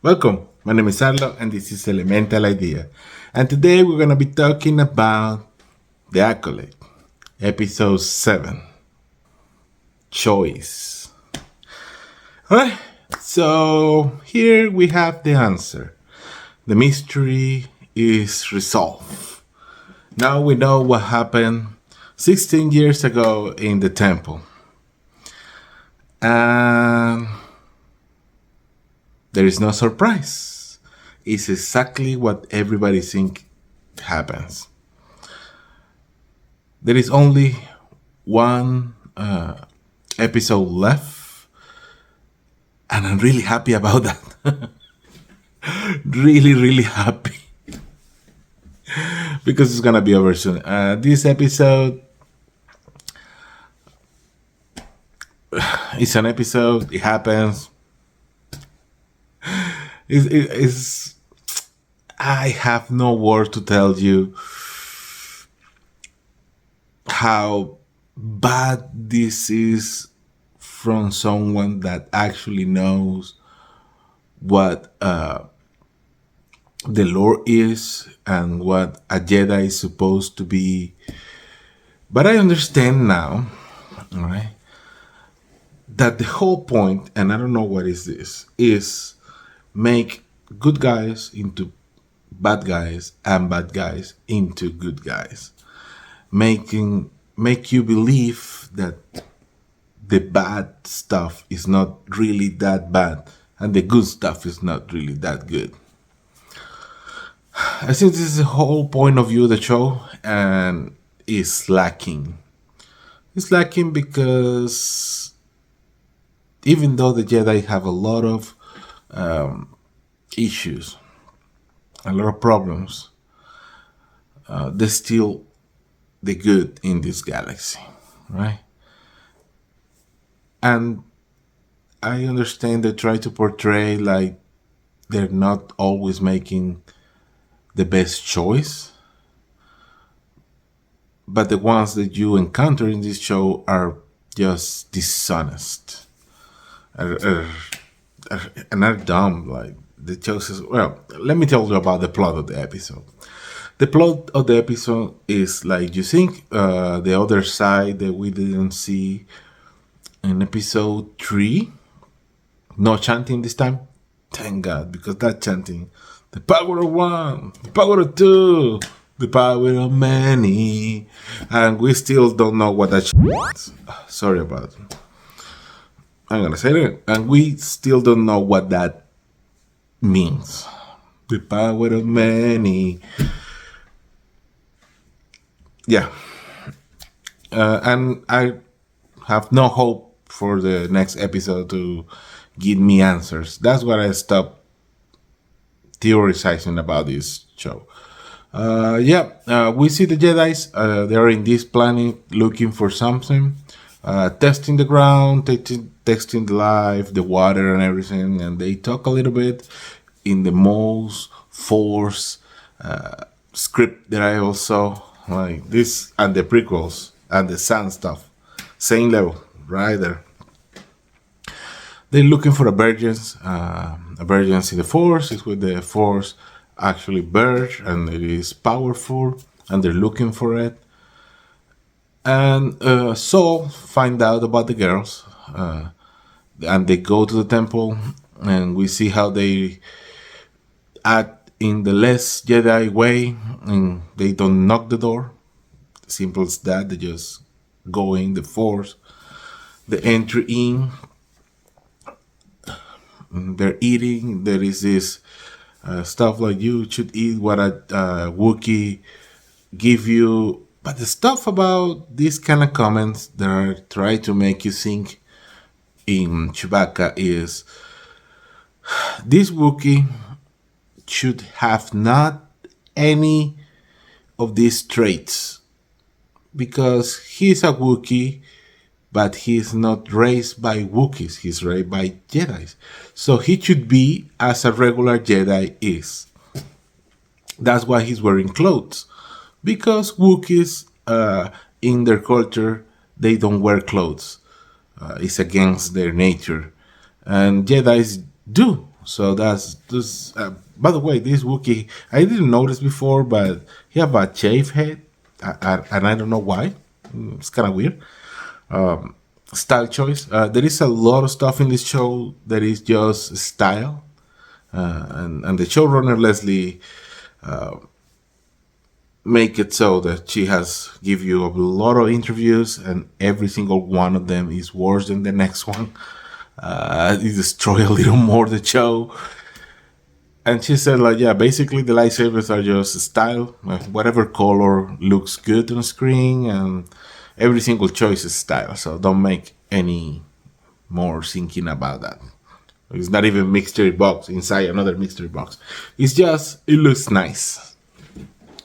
Welcome. My name is Arlo, and this is Elemental Idea. And today we're going to be talking about The Acolyte, Episode 7 Choice. Alright, so here we have the answer. The mystery is resolved. Now we know what happened 16 years ago in the temple. And there is no surprise. It's exactly what everybody thinks happens. There is only one episode left, and I'm really happy about that. Really happy because it's gonna be over soon. This episode is an episode. It happens. It's I have no word to tell you how bad this is from someone that actually knows what the lore is and what a Jedi is supposed to be. But I understand now, all right, that the whole point, and I don't know what is this, is make good guys into bad guys and bad guys into good guys. Make you believe that the bad stuff is not really that bad and the good stuff is not really that good. I think this is the whole point of view of the show, and is lacking. It's lacking because even though the Jedi have a lot of issues, a lot of problems, they're still the good in this galaxy, right? And I understand they try to portray like they're not always making the best choice, but the ones that you encounter in this show are just dishonest and are dumb. Like the choices. Well, let me tell you about the plot of the episode. The plot of the episode is like you think the other side that we didn't see in episode 3. No chanting this time. Thank God, because that chanting, the power of one, the power of two, the power of many, and we still don't know what that means. Sorry about it. I'm gonna say it, and we still don't know what that means. The power of many. Yeah, and I have no hope for the next episode to give me answers. That's why I stopped theorizing about this show. We see the Jedi's. They're in this planet looking for something, testing the ground, testing the life, the water, and everything. And they talk a little bit in the most force script that I also like this, and the prequels and the sand stuff. Same level, right there. They're looking for a virgins. A virgins in the force is with the force actually birth, and it is powerful, and they're looking for it. And Saul find out about the girls, and they go to the temple, and we see how they act in the less Jedi way, and they don't knock the door. Simple as that. They just go in the force. The entry in. They're eating. There is this stuff like you should eat what a Wookiee give you. But the stuff about these kind of comments that are trying to make you think in Chewbacca is this Wookiee should have not any of these traits because he's a Wookiee, but he's not raised by Wookiees, he's raised by Jedis. So he should be as a regular Jedi is. That's why he's wearing clothes. Because Wookiees, in their culture, they don't wear clothes. It's against their nature. And Jedis do. So that's this. By the way, this Wookiee I didn't notice before, but he have a shave head, and I don't know why. It's kind of weird. Style choice. There is a lot of stuff in this show that is just style, and the showrunner Leslie make it so that she has give you a lot of interviews, and every single one of them is worse than the next one. It destroy a little more the show. And she said, like, yeah, basically the lightsabers are just style. Whatever color looks good on screen, and every single choice is style. So don't make any more thinking about that. It's not even mystery box inside another mystery box. It's just it looks nice.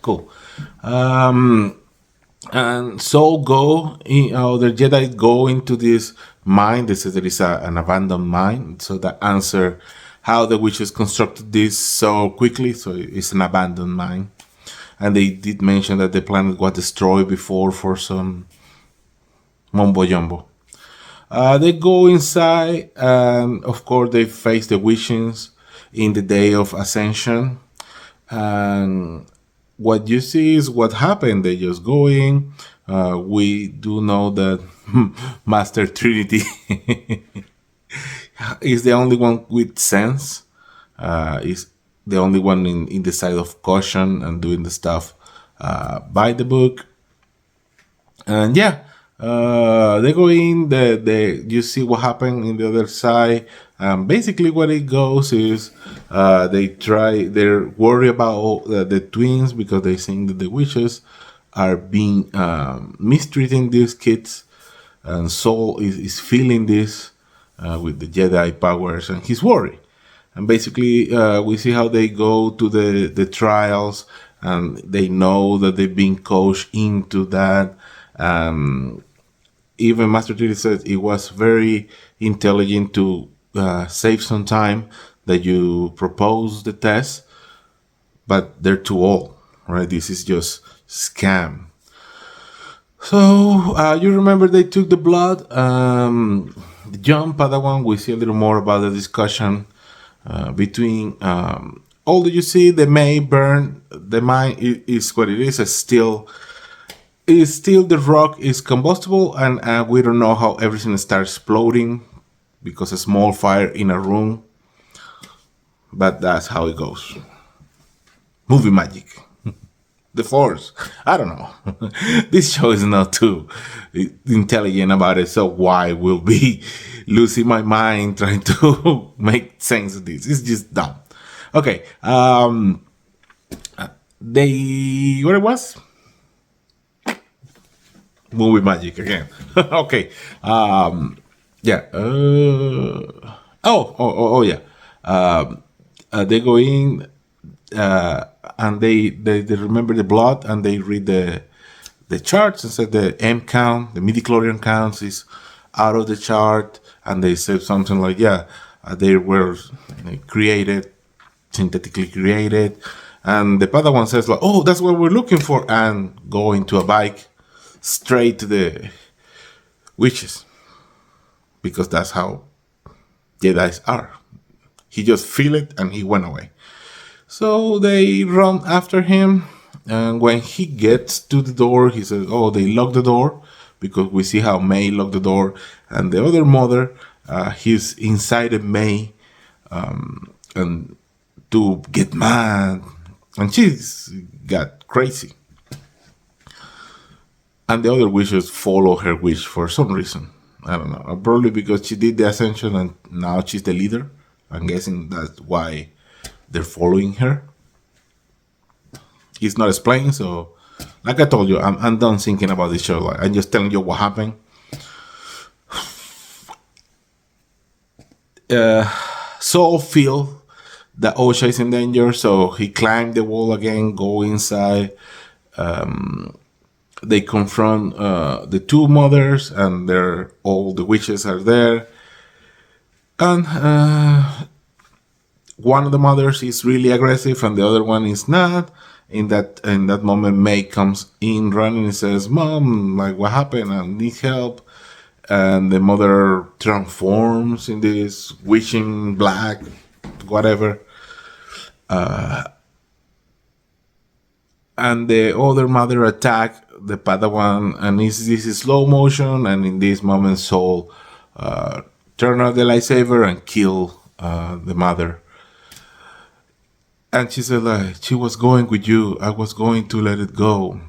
Cool. And so the Jedi go into this mine. They say there is an abandoned mine. So that answer how the witches constructed this so quickly. So it's an abandoned mine. And they did mention that the planet was destroyed before for some mumbo jumbo. They go inside, and of course they face the witches in the day of ascension. And what you see is what happened. They just go in. We do know that Master Trinity is the only one with sense. Is the only one in the side of caution and doing the stuff by the book. And yeah, they go in. You see what happened in the other side. Basically, what it goes is they're worried about the twins because they think that the witches are being mistreating these kids, and Saul is feeling this with the Jedi powers, and he's worried. And basically, we see how they go to the trials, and they know that they've been coached into that. Even Master Trinity says it was very intelligent to save some time that you propose the test, but they're too old, right? This is just scam. So you remember they took the blood. The John Padawan, we see a little more about the discussion between although you see the May burn, the mine is what it is. It's still the rock is combustible, and we don't know how everything starts exploding because a small fire in a room. But that's how it goes. Movie magic. The Force. I don't know. This show is not too intelligent about it, so why will be losing my mind trying to make sense of this? It's just dumb. Okay. What it was? Movie magic again. Okay. Yeah. Yeah. They go in. And they remember the blood, and they read the charts and said the M count, the midichlorian counts is out of the chart, and they said something like, they were created, synthetically created, and the Padawan says like, oh, that's what we're looking for, and go into a bike straight to the witches, because that's how Jedi's are. He just feel it and he went away. So they run after him, and when he gets to the door, he says, oh, they lock the door, because we see how May locked the door, and the other mother, he's inside of May, and to get mad, and she's got crazy. And the other wishes follow her wish for some reason. I don't know, probably because she did the ascension and now she's the leader. I'm guessing that's why they're following her. It's not explained, so like I told you, I'm done thinking about this show. Like, I'm just telling you what happened. Saul feel that Osha is in danger, so he climbed the wall again, go inside. They confront the two mothers, and all the witches are there. And one of the mothers is really aggressive, and the other one is not. In that moment, May comes in running and says, "Mom, like, what happened? I need help." And the mother transforms in this witching black whatever. And the other mother attack the Padawan, and this is slow motion. And in this moment, Soul turn on the lightsaber and kill the mother. And she said, like, she was going with you. I was going to let it go.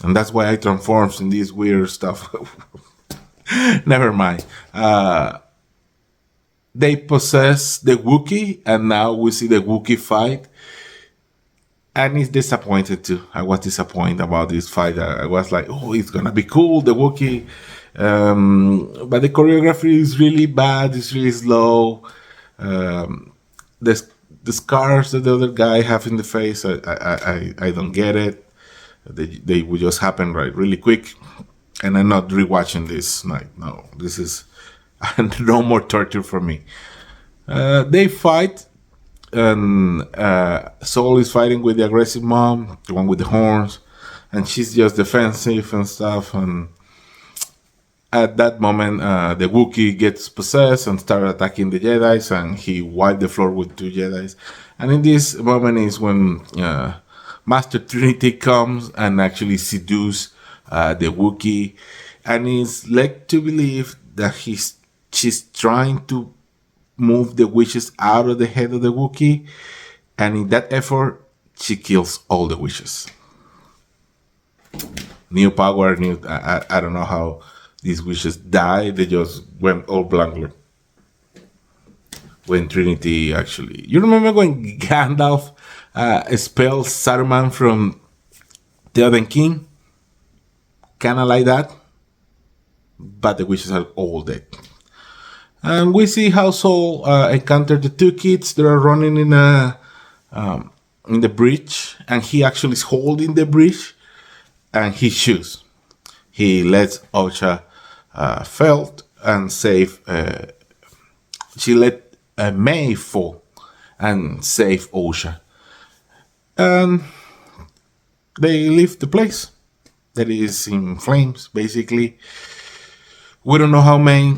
And that's why I transforms in this weird stuff. Never mind. They possess the Wookiee, and now we see the Wookiee fight. And he's disappointed too. I was disappointed about this fight. I was like, oh, it's gonna be cool, the Wookiee. But the choreography is really bad. It's really slow. The scars that the other guy have in the face, I don't get it. They would just happen really quick. And I'm not rewatching this. Like, no, this is no more torture for me. They fight. And Soul is fighting with the aggressive mom, the one with the horns, and she's just defensive and stuff. And at that moment, the Wookiee gets possessed and starts attacking the Jedi's, and he wiped the floor with 2 Jedi's. And in this moment is when Master Trinity comes and actually seduce the Wookiee, and is led to believe that she's trying to move the wishes out of the head of the Wookiee, and in that effort, she kills all the wishes. New power, I don't know how these wishes die. They just went all blankly. When Trinity actually, you remember when Gandalf expels Saruman from Theoden King? Kind of like that, but the wishes are all dead. And we see how Soul encountered the 2 kids that are running in the bridge, and he actually is holding the bridge, and he shoots. He lets Osha felt and save. She let May fall and save Osha, and they leave the place that is in flames. Basically, we don't know how May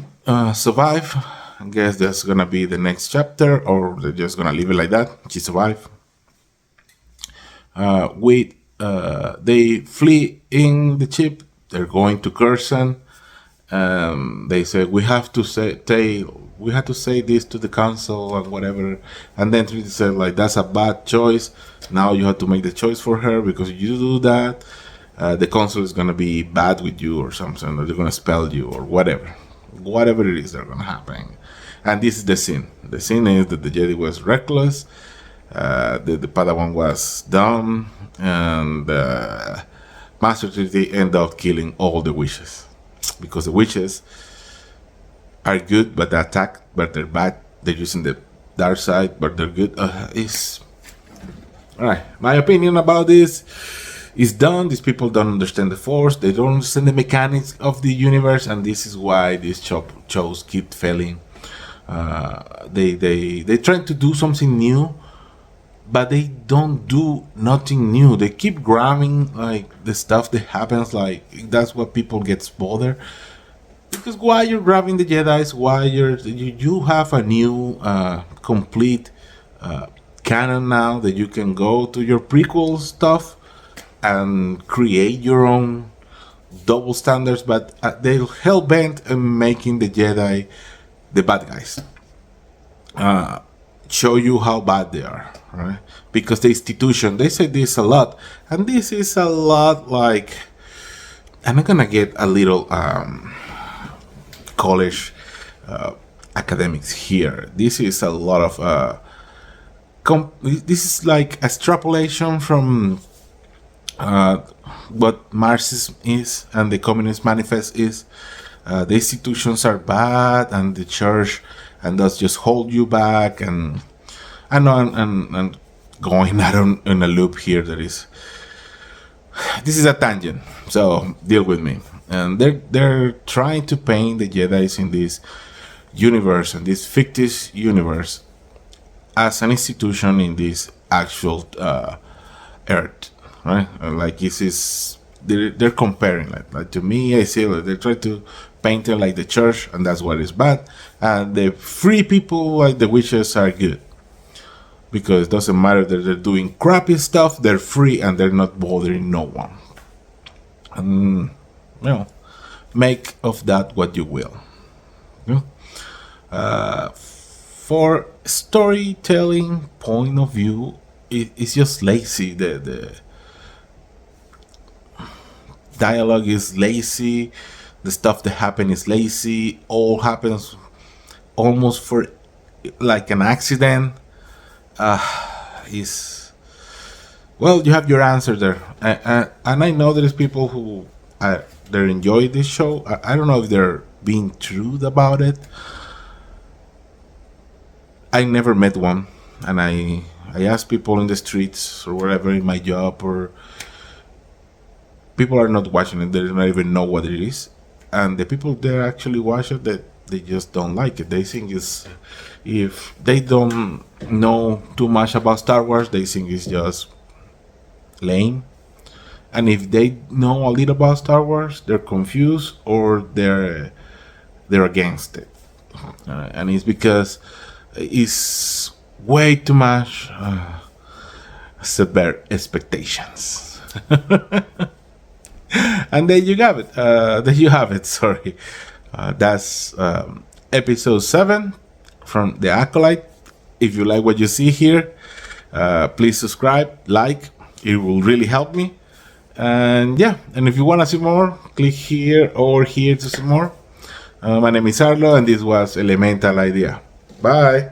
survive. I guess that's gonna be the next chapter, or they're just gonna leave it like that. She survived. They flee in the ship. They're going to Curson. They say we have to say this to the council and whatever. And then Trinity said, like, that's a bad choice. Now you have to make the choice for her, because if you do that, the council is gonna be bad with you or something, or they're gonna expel you or whatever. Whatever it is, they're gonna happen. And this is the scene. The scene is that the Jedi was reckless, the Padawan was dumb, and Master Trinity ended up killing all the witches, because the witches are good, but they attack, but they're bad. They're using the dark side, but they're good. Alright, my opinion about this is done. These people don't understand the Force. They don't understand the mechanics of the universe, and this is why these shows keep failing. They try to do something new, but they don't do nothing new. They keep grabbing like the stuff that happens. Like, that's what people gets bothered. Because why you're grabbing the Jedi's? Why you have a new complete canon now that you can go to your prequel stuff and create your own double standards, but they're hell bent on making the Jedi the bad guys. Show you how bad they are, right? Because the institution, they say this a lot, and this is a lot like, and I'm gonna get a little college academics here. This is a lot of this is like extrapolation from what Marxism is and the Communist Manifest is. The institutions are bad, and the church and does just hold you back. And I know I'm going out on a loop here. This is a tangent, so deal with me. And they're trying to paint the Jedi's in this universe, and this fictitious universe, as an institution in this actual Earth, right? Like, this is they're comparing. Like to me, I see like they're trying to painted like the church, and that's what is bad. And the free people like the witches are good, because it doesn't matter that they're doing crappy stuff, they're free and they're not bothering no one. And make of that what you will. For storytelling point of view, it's just lazy. The dialogue is lazy. The stuff that happens is lazy. All happens almost for like an accident. Is Well, you have your answer there, and I know there's people who they enjoy this show. I don't know if they're being true about it. I never met one, and I ask people in the streets or wherever in my job, or people are not watching it. They don't even know what it is, and the people that actually watch it, that they just don't like it. They think it's, if they don't know too much about Star Wars, they think it's just lame. And if they know a little about Star Wars, they're confused or they're against it. And it's because it's way too much severe expectations. And there you have it. Sorry. That's episode 7 from The Acolyte. If you like what you see here, please subscribe, like. It will really help me. And if you want to see more, click here or here to see more. My name is Arlo, and this was Elemental Idea. Bye.